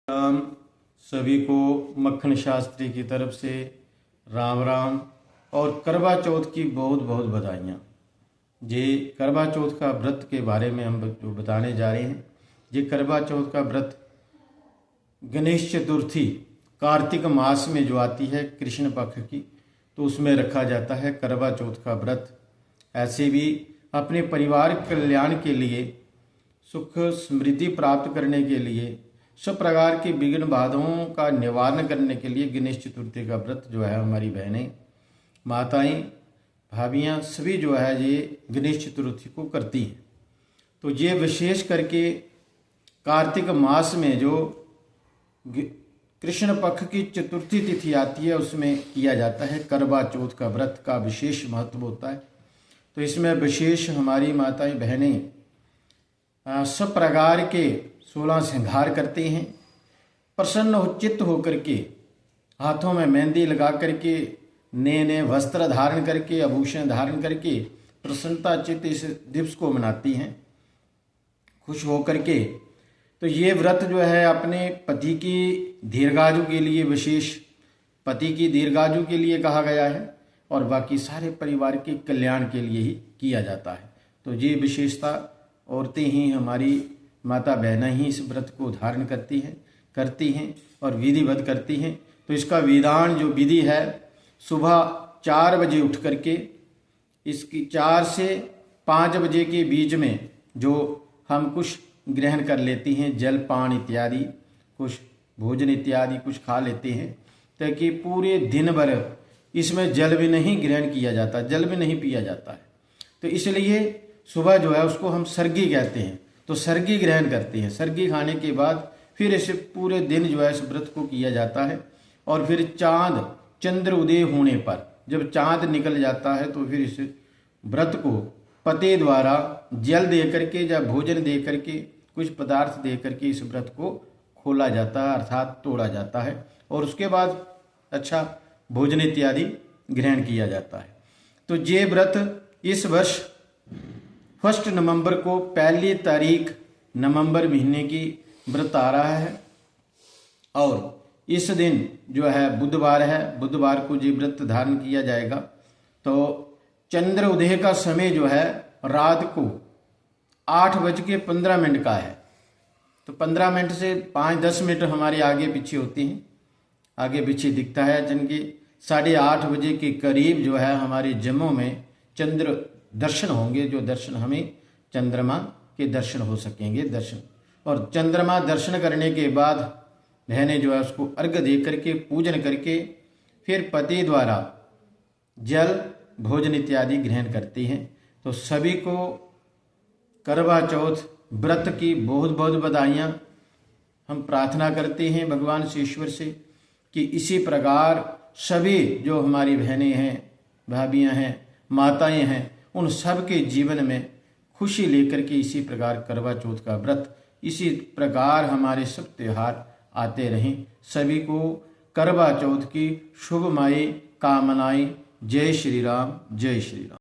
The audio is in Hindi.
राम। सभी को मक्खन शास्त्री की तरफ से राम राम और करवा चौथ की बहुत बहुत बधाइयाँ। ये करवा चौथ का व्रत के बारे में हम जो बताने जा रहे हैं, ये करवा चौथ का व्रत गणेश चतुर्थी कार्तिक मास में जो आती है कृष्ण पक्ष की, तो उसमें रखा जाता है करवा चौथ का व्रत। ऐसे भी अपने परिवार कल्याण के लिए, सुख समृद्धि प्राप्त करने के लिए, सब प्रकार की विघ्न बाधाओं का निवारण करने के लिए गणेश चतुर्थी का व्रत जो है हमारी बहनें, माताएं, भाभियाँ सभी जो है ये गणेश चतुर्थी को करती हैं। तो ये विशेष करके कार्तिक मास में जो कृष्ण पक्ष की चतुर्थी तिथि आती है उसमें किया जाता है करवा चौथ का व्रत का विशेष महत्व होता है। तो इसमें विशेष हमारी माताएं बहनें सब प्रकार के 16 श्रृंगार करते हैं, प्रसन्न चित्त होकर के, हाथों में मेहंदी लगा करके, नए नए वस्त्र धारण करके, आभूषण धारण करके प्रसन्नता चित्त इस दिवस को मनाती हैं खुश होकर के। तो ये व्रत जो है अपने पति की दीर्घायु के लिए, विशेष पति की दीर्घायु के लिए कहा गया है और बाकी सारे परिवार के कल्याण के लिए ही किया जाता है। तो ये विशेषता औरतें ही, हमारी माता बहनें ही इस व्रत को धारण करती हैं और विधिवत करती हैं। तो इसका विधान जो विधि है, सुबह 4 बजे उठ करके इसकी 4 से 5 बजे के बीच में जो हम कुछ ग्रहण कर लेती हैं, जल पान इत्यादि, कुछ भोजन इत्यादि कुछ खा लेते हैं, ताकि पूरे दिन भर इसमें जल भी नहीं ग्रहण किया जाता, जल भी नहीं पिया जाता है। तो इसलिए सुबह जो है उसको हम सर्गी कहते हैं। तो सर्गी ग्रहण करते हैं। सर्गी खाने के बाद फिर इसे पूरे दिन जो है इस व्रत को किया जाता है और फिर चंद्र उदय होने पर, जब चांद निकल जाता है, तो फिर इस व्रत को पति द्वारा जल दे करके या भोजन दे करके, कुछ पदार्थ दे करके इस व्रत को खोला जाता है, अर्थात तोड़ा जाता है और उसके बाद अच्छा भोजन इत्यादि ग्रहण किया जाता है। तो ये व्रत इस वर्ष 1 नवंबर को, पहली तारीख नवंबर महीने की व्रत आ रहा है और इस दिन जो है बुधवार है, बुधवार को ये व्रत धारण किया जाएगा। तो चंद्र उदय का समय जो है रात को 8:15 का है। तो 15 मिनट से 5-10 मिनट हमारे आगे पीछे होते हैं, आगे पीछे दिखता है। जिनके 8:30 बजे के करीब जो है हमारे जम्मू में चंद्र दर्शन होंगे, जो दर्शन हमें चंद्रमा के दर्शन हो सकेंगे दर्शन। और चंद्रमा दर्शन करने के बाद बहनें जो है उसको अर्घ्य दे करके, पूजन करके, फिर पति द्वारा जल भोजन इत्यादि ग्रहण करती हैं। तो सभी को करवा चौथ व्रत की बहुत बहुत बधाइयाँ। हम प्रार्थना करते हैं भगवान से, ईश्वर से, कि इसी प्रकार सभी जो हमारी बहनें हैं, भाभियाँ हैं, माताएं हैं, उन सब के जीवन में खुशी लेकर के इसी प्रकार करवा चौथ का व्रत, इसी प्रकार हमारे सब त्यौहार आते रहें। सभी को करवा चौथ की शुभमयी कामनाएं। जय श्री राम, जय श्री राम।